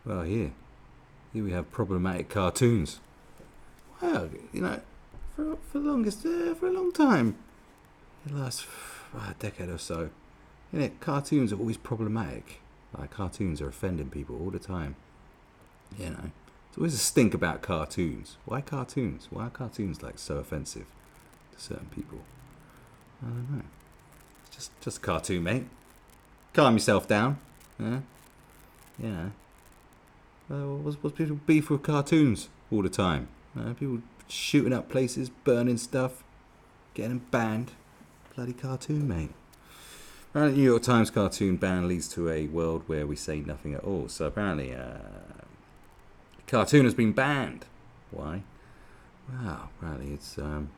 Well, here we have problematic cartoons. Well, for the longest, for a long time, the last decade or so, cartoons are always problematic. Like, cartoons are offending people all the time. There's always a stink about cartoons. Why cartoons? Why are cartoons like so offensive to certain people? I don't know. It's just a cartoon, mate. Calm yourself down. What's people beef with cartoons all the time? People shooting up places, burning stuff, getting them banned. Bloody cartoon, mate. Apparently, the New York Times cartoon ban leads to a world where we say nothing at all. So apparently, cartoon has been banned. Why? Well, apparently it's looking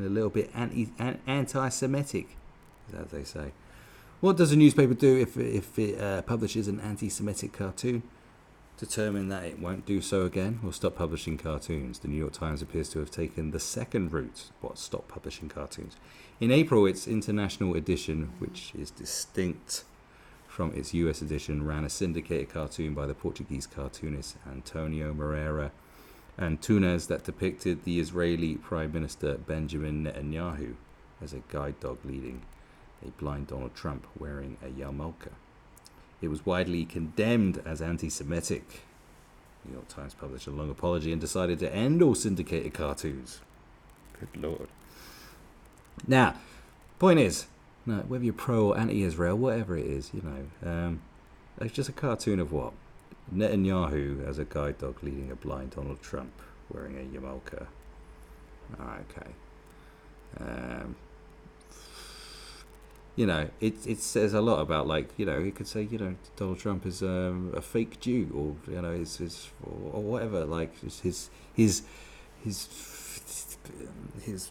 a little bit anti-Semitic, as they say. What does a newspaper do if it publishes an anti-Semitic cartoon? Determine that it won't do so again, or stop publishing cartoons. The New York Times appears to have taken the second route. Stop publishing cartoons. In April, its international edition, which is distinct from its US edition, ran a syndicated cartoon by the Portuguese cartoonist Antonio Moreira Antunes that depicted the Israeli Prime Minister Benjamin Netanyahu as a guide dog leading a blind Donald Trump wearing a yarmulke. It was widely condemned as anti-Semitic. The New York Times published a long apology and decided to end all syndicated cartoons. Good Lord. Now, point is, whether you're pro or anti-Israel, whatever it is, it's just a cartoon of what? Netanyahu as a guide dog leading a blind Donald Trump wearing a yarmulke. Okay. It says a lot about, you could say, Donald Trump is a fake Jew, or or whatever. Like, his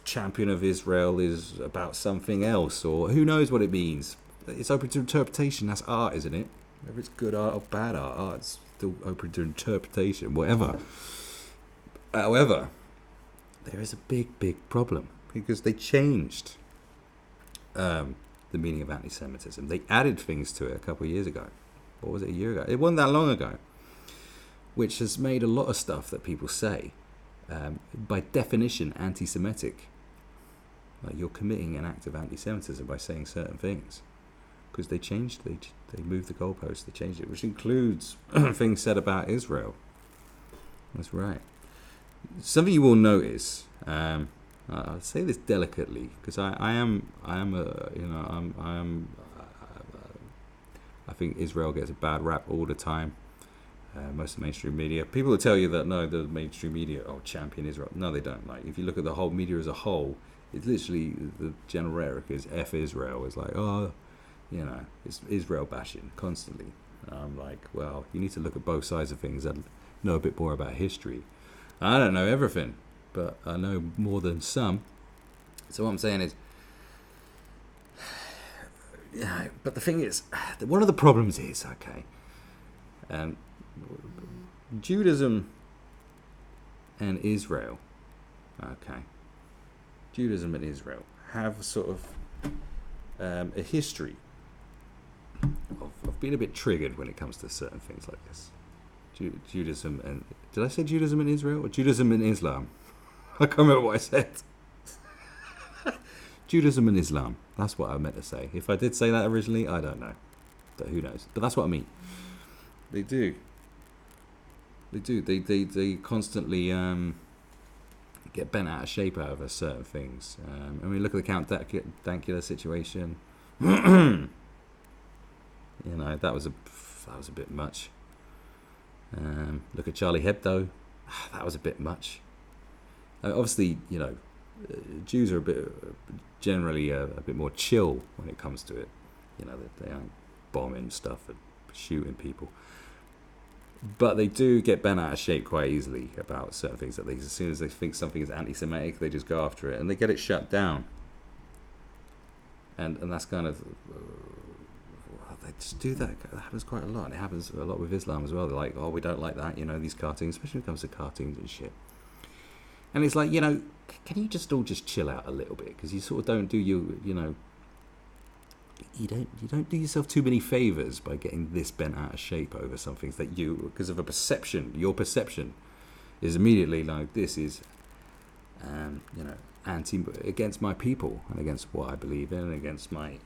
champion of Israel is about something else, or who knows what it means. It's open to interpretation. That's art, isn't it? Whether it's good art or bad art's still open to interpretation. Whatever. However, there is a big problem because they changed the meaning of anti-Semitism. They added things to it a couple of years ago. What was it, a year ago? It wasn't that long ago. Which has made a lot of stuff that people say, by definition, anti-Semitic. Like, you're committing an act of anti-Semitism by saying certain things. Because they changed, they moved the goalposts, they changed it, which includes things said about Israel. That's right. Something you will notice, I'll say this delicately, because I think Israel gets a bad rap all the time. Most of the mainstream media, people will tell you that no, the mainstream media champion Israel. No, they don't. Like, if you look at the whole media as a whole, it's literally the general rhetoric is F Israel. It's like, it's Israel bashing constantly. And I'm like, well, you need to look at both sides of things and know a bit more about history. I don't know everything, but I know more than some. So what I'm saying is, but the thing is, one of the problems is, Judaism and Israel, Judaism and Israel have sort of a history of being a bit triggered when it comes to certain things like this. Judaism and... Did I say Judaism and Israel? Or Judaism and Islam? I can't remember what I said. Judaism and Islam. That's what I meant to say. If I did say that originally, I don't know. But who knows? But that's what I mean. They do. They constantly get bent out of shape over certain things. And we look at the Count Dankula situation. That was a bit much. Look at Charlie Hebdo. That was a bit much. Obviously, Jews are generally a bit more chill when it comes to it. They aren't bombing stuff and shooting people. But they do get bent out of shape quite easily about certain things. As soon as they think something is anti-Semitic, they just go after it and they get it shut down. And that's kind of... they just do that. That happens quite a lot. And it happens a lot with Islam as well. They're like, we don't like that, these cartoons, especially when it comes to cartoons and shit. And it's like, can you just all just chill out a little bit? Because you sort of don't do you don't do yourself too many favors by getting this bent out of shape over something that you, because of a perception, your perception is immediately like, this is against my people and against what I believe in and against my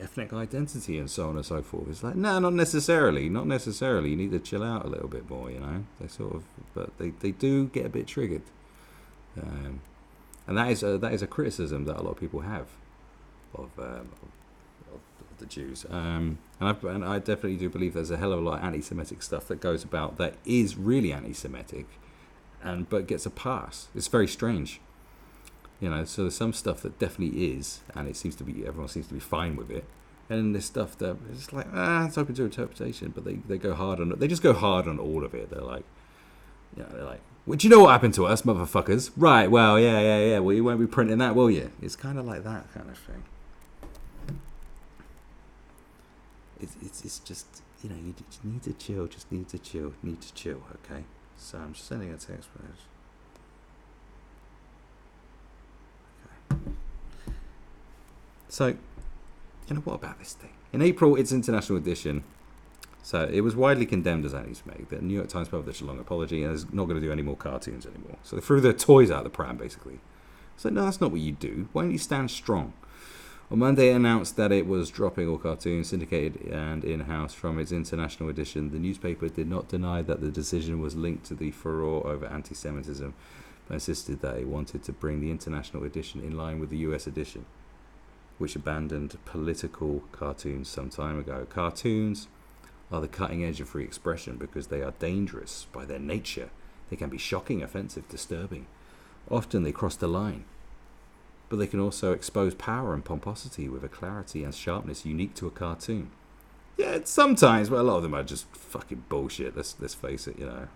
ethnic identity and so on and so forth. It's like, no, not necessarily. You need to chill out a little bit more, They sort of, but they do get a bit triggered, and that is a criticism that a lot of people have of the Jews. And I definitely do believe there's a hell of a lot of anti-Semitic stuff that goes about that is really anti-Semitic, but gets a pass. It's very strange. So there's some stuff that definitely is, and everyone seems to be fine with it. And then there's stuff that it's like, it's open to interpretation, but they go hard on it. They just go hard on all of it. They're like, well, do you know what happened to us, motherfuckers? Right, well, yeah. Well, you won't be printing that, will you? It's kind of like that kind of thing. It's just, you just need to chill, okay? So I'm just sending a text message. So, what about this thing? In April, its international edition, so it was widely condemned as anti-Semitic. The New York Times published a long apology and is not going to do any more cartoons anymore. So they threw their toys out of the pram, basically. So no, that's not what you do. Why don't you stand strong? On Monday, it announced that it was dropping all cartoons, syndicated and in-house, from its international edition. The newspaper did not deny that the decision was linked to the furore over anti-Semitism, but insisted that it wanted to bring the international edition in line with the US edition, which abandoned political cartoons some time ago. Cartoons are the cutting edge of free expression because they are dangerous by their nature. They can be shocking, offensive, disturbing. Often they cross the line. But they can also expose power and pomposity with a clarity and sharpness unique to a cartoon. Yeah, sometimes, but a lot of them are just fucking bullshit. Let's face it, I'm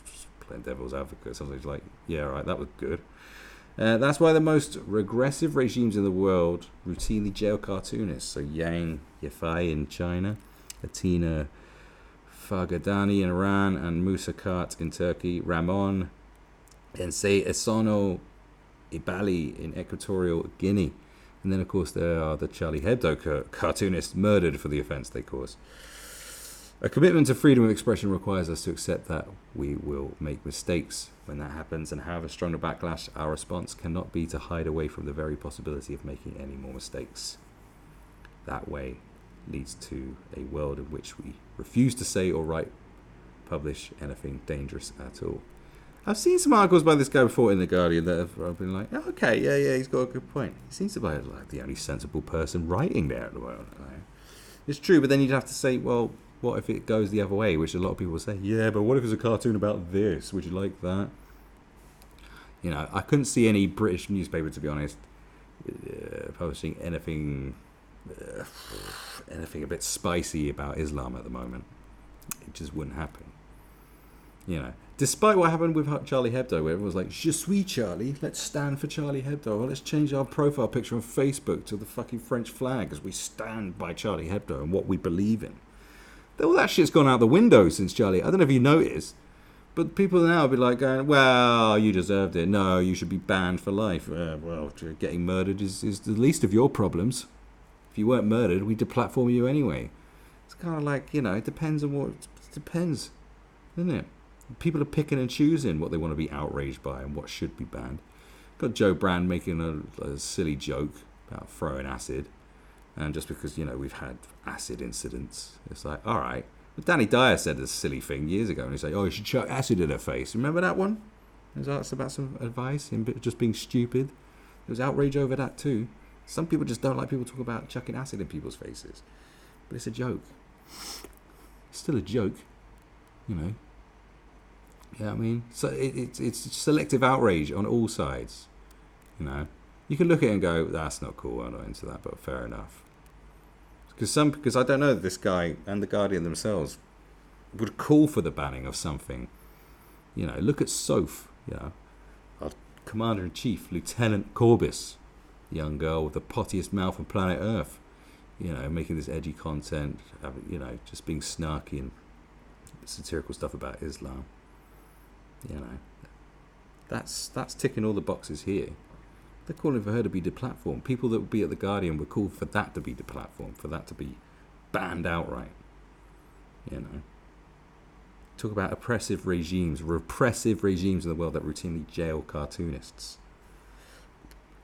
just playing devil's advocate. Sometimes like, yeah, right, that was good. That's why the most regressive regimes in the world routinely jail cartoonists. So Yang Yafei in China, Atina Farghadani in Iran, and Musa Kart in Turkey, Ramon Esono Ibali in Equatorial Guinea. And then, of course, there are the Charlie Hebdo cartoonists murdered for the offence they caused. A commitment to freedom of expression requires us to accept that we will make mistakes when that happens, and however strong the backlash, our response cannot be to hide away from the very possibility of making any more mistakes. That way leads to a world in which we refuse to say or publish anything dangerous at all. I've seen some articles by this guy before in The Guardian that have been like, oh, okay, yeah, he's got a good point. He seems to be like the only sensible person writing there at the moment. It's true, but then you'd have to say, well, what if it goes the other way, which a lot of people say, yeah, but what if it's a cartoon about this? Would you like that? I couldn't see any British newspaper, to be honest, publishing anything a bit spicy about Islam at the moment. It just wouldn't happen. Despite what happened with Charlie Hebdo, where everyone was like, Je suis Charlie, let's stand for Charlie Hebdo. Well, let's change our profile picture on Facebook to the fucking French flag as we stand by Charlie Hebdo and what we believe in. All that shit's gone out the window since Charlie. I don't know if you noticed, but people now will be like going, well, you deserved it. No, you should be banned for life. Well, getting murdered is the least of your problems. If you weren't murdered, we'd deplatform you anyway. It's kind of like, it depends on what... It depends, doesn't it? People are picking and choosing what they want to be outraged by and what should be banned. Got Joe Brand making a silly joke about throwing acid. And just because, we've had acid incidents, it's like, all right. But Danny Dyer said this silly thing years ago, and he's like, oh, you should chuck acid in her face. Remember that one? It was asked about some advice, him just being stupid. There was outrage over that too. Some people just don't like people talking about chucking acid in people's faces. But it's a joke. It's still a joke, Yeah, I mean, so it's selective outrage on all sides, You can look at it and go, that's not cool, I'm not into that, but fair enough. Because I don't know that this guy and The Guardian themselves would call for the banning of something. Look at Soph, our Commander-in-Chief, Lieutenant Corbis, the young girl with the pottiest mouth on planet Earth, making this edgy content, just being snarky and satirical stuff about Islam. That's ticking all the boxes here. They're calling for her to be deplatformed. People that would be at the Guardian would call for that to be deplatformed, for that to be banned outright. You know. Talk about repressive regimes in the world that routinely jail cartoonists.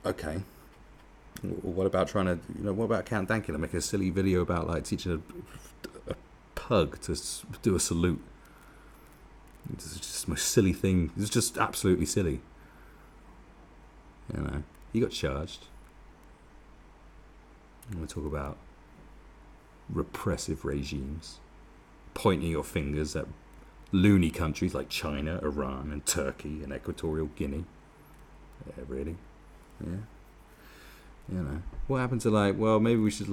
Okay. What about what about Count Dankula make a silly video about like teaching a pug to do a salute? It's just the most silly thing. It's just absolutely silly. You know, he got charged. I'm going to talk about repressive regimes, pointing your fingers at loony countries like China, Iran, and Turkey, and Equatorial Guinea. Yeah, really? Yeah. You know, what happened to maybe we should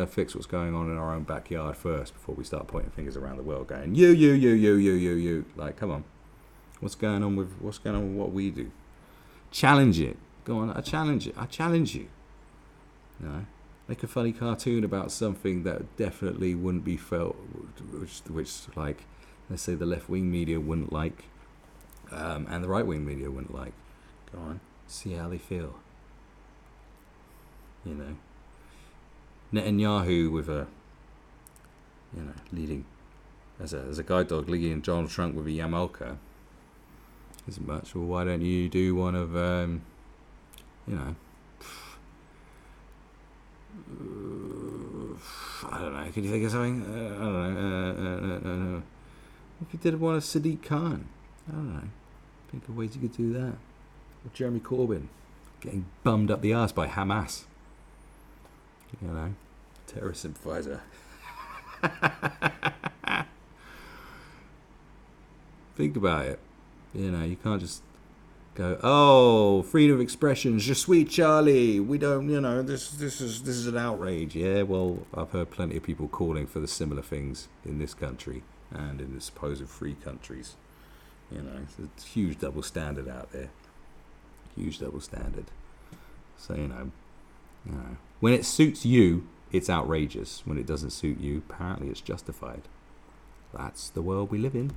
fix what's going on in our own backyard first before we start pointing fingers around the world going, you. Like, come on. What's going on with what we do? Challenge it. Go on, I challenge it. I challenge you. You know, make a funny cartoon about something that definitely wouldn't be felt, which like, let's say the left-wing media wouldn't like, and the right-wing media wouldn't like. Go on, see how they feel. You know, Netanyahu with a, leading as a guide dog leading Donald Trump with a yarmulke isn't much. Well, why don't you do one of, I don't know. Can you think of something? I don't know. If you did one of Sadiq Khan, I don't know. Think of ways you could do that. Or Jeremy Corbyn getting bummed up the arse by Hamas. You know, terrorist sympathizer. Think about it. You know, you can't just go, oh, freedom of expression, je suis Charlie. We don't, this is an outrage. Yeah, well, I've heard plenty of people calling for the similar things in this country and in the supposed free countries. You know, it's a huge double standard out there. Huge double standard. So, when it suits you, it's outrageous. When it doesn't suit you, apparently it's justified. That's the world we live in.